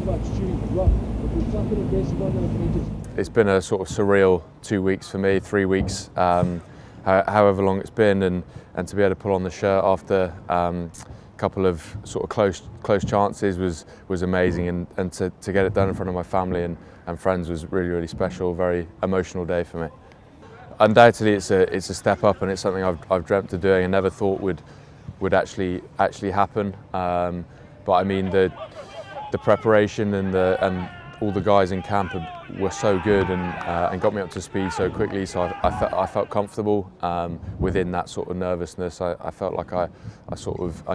about shooting as well. But there's something aggressive on the pages. It's been a sort of surreal 2 weeks for me, 3 weeks, however long it's been, and to be able to pull on the shirt after a couple of sort of close chances was amazing, and to get it done in front of my family and friends was really special. Very emotional day for me. Undoubtedly, it's a step up, and it's something I've dreamt of doing and never thought would actually happen. But I mean, the preparation and all the guys in camp were so good and got me up to speed so quickly. So I felt comfortable within that sort of nervousness. I felt like I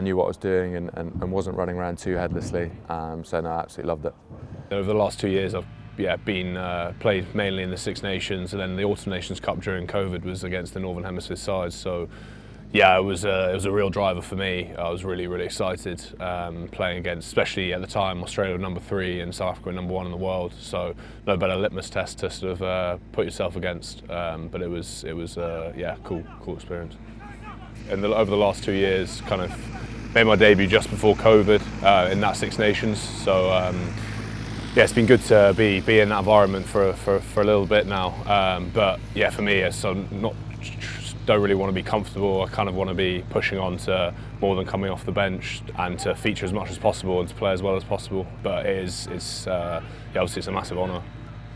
knew what I was doing and wasn't running around too headlessly. So no, I absolutely loved it. Over the last 2 years, I've been played mainly in the Six Nations, and then the Autumn Nations Cup during COVID was against the Northern Hemisphere sides. So yeah, it was a real driver for me. I was really excited playing against, especially at the time, Australia were number 3 and South Africa were number 1 in the world. So no better litmus test to sort of put yourself against. But it was cool experience. And over the last 2 years, kind of made my debut just before COVID in that Six Nations. So yeah, it's been good to be in that environment for a little bit now. But yeah, for me, don't really want to be comfortable. I kind of want to be pushing on to more than coming off the bench and to feature as much as possible and to play as well as possible. But obviously it's a massive honour.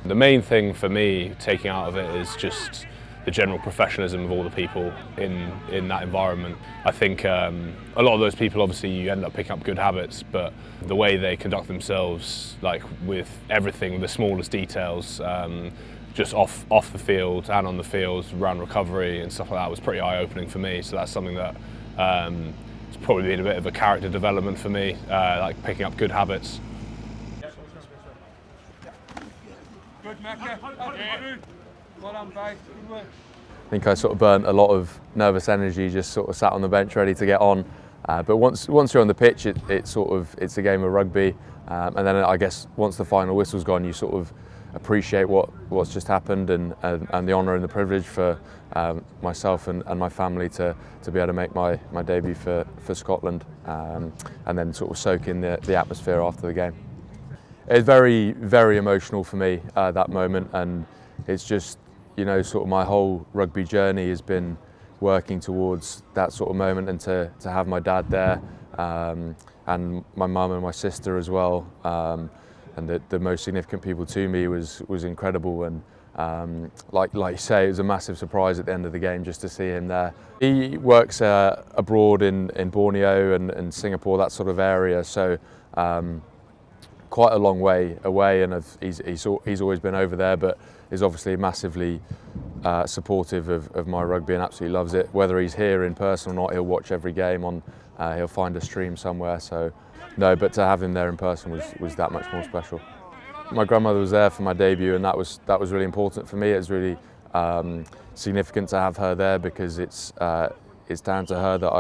The main thing for me taking out of it is just the general professionalism of all the people in that environment. I think a lot of those people, obviously you end up picking up good habits, but the way they conduct themselves, like with everything, the smallest details, just off the field and on the field, around recovery and stuff like that, was pretty eye-opening for me. So that's something that it's probably been a bit of a character development for me, like picking up good habits. Good, Mecca. Well done, Bath. Good work. I think I sort of burnt a lot of nervous energy, just sort of sat on the bench ready to get on. But once you're on the pitch, it's a game of rugby, and then I guess once the final whistle's gone, you sort of appreciate what's just happened and the honour and the privilege for myself and my family to be able to make my debut for Scotland, and then sort of soak in the atmosphere after the game. It's very emotional for me, that moment, and it's just, you know, sort of my whole rugby journey has been working towards that sort of moment, and to have my dad there, and my mum and my sister as well, and the most significant people to me was incredible. And like you say, it was a massive surprise at the end of the game just to see him there. He works abroad in Borneo and Singapore, that sort of area, so quite a long way away, and he's always been over there, but is obviously massively supportive of my rugby and absolutely loves it. Whether he's here in person or not, he'll watch every game he'll find a stream somewhere. So no, but to have him there in person was that much more special. My grandmother was there for my debut, and that was really important for me. It was really significant to have her there, because it's down to her that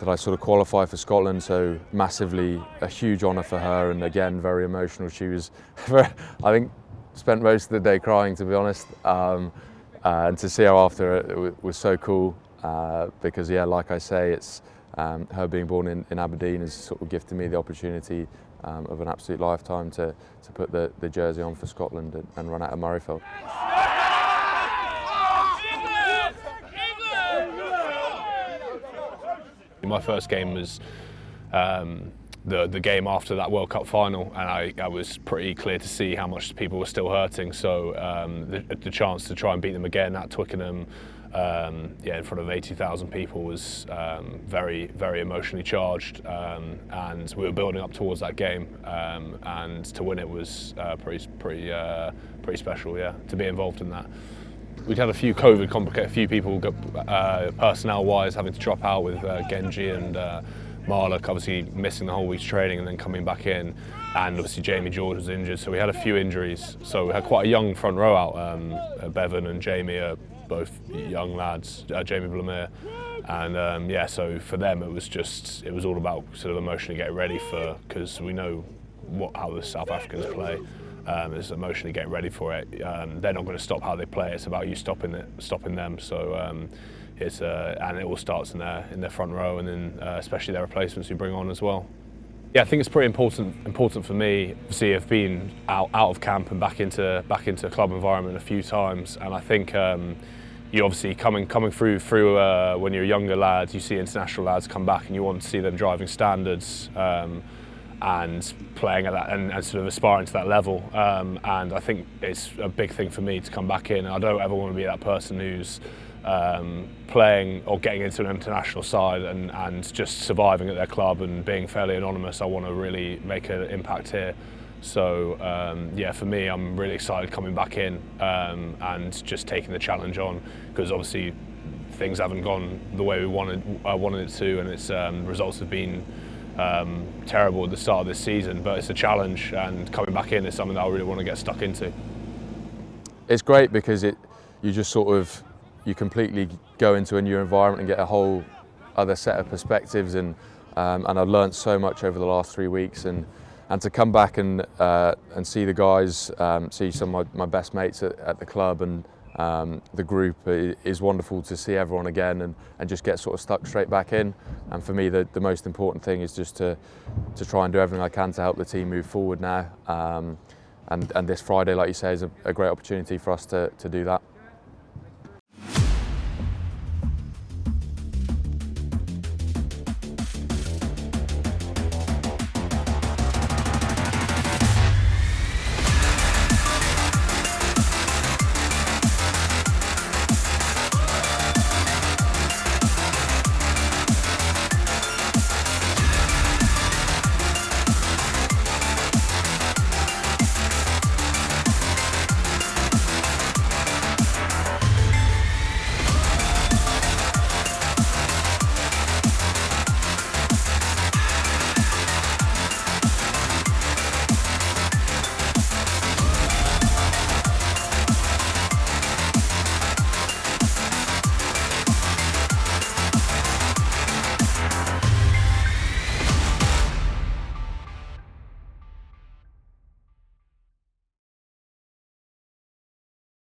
I sort of qualify for Scotland. So massively a huge honour for her, and again very emotional. She was, I think, spent most of the day crying, to be honest, and to see her after it was so cool, because yeah, like I say, it's her being born in Aberdeen has sort of gifted me the opportunity of an absolute lifetime to put the jersey on for Scotland and run out of Murrayfield. My first game was the game after that World Cup final, and I was pretty clear to see how much people were still hurting. So the chance to try and beat them again at Twickenham, in front of 80,000 people, was very emotionally charged, and we were building up towards that game, and to win it was pretty special. Yeah, to be involved in that. We'd had a few COVID complicated, a few people personnel-wise having to drop out, with Genji and Marlock obviously missing the whole week's training and then coming back in, and obviously Jamie George was injured, so we had a few injuries. So we had quite a young front row out. Bevan and Jamie are both young lads, Jamie Blamere, and so for them it was all about sort of emotionally getting ready because we know how the South Africans play. It's emotionally getting ready for it. They're not going to stop how they play. It's about you stopping them. So and it all starts in their front row, and then especially their replacements who bring on as well. Yeah, I think it's pretty important for me. Obviously, I've been out of camp and back into a club environment a few times, and I think you obviously coming through when you're younger lads, you see international lads come back, and you want to see them driving standards and playing at that and sort of aspiring to that level. And I think it's a big thing for me to come back in. I don't ever want to be that person who's playing or getting into an international side and just surviving at their club and being fairly anonymous. I want to really make an impact here. So yeah, for me, I'm really excited coming back in and just taking the challenge on, because obviously things haven't gone the way I wanted it to, and its results have been terrible at the start of this season. But it's a challenge, and coming back in is something that I really want to get stuck into. It's great because you completely go into a new environment and get a whole other set of perspectives, and I've learned so much over the last 3 weeks, and to come back and see the guys, see some of my best mates at the club and the group, is wonderful to see everyone again and just get sort of stuck straight back in. And for me, the most important thing is just to try and do everything I can to help the team move forward now. And this Friday, like you say, is a great opportunity for us to do that.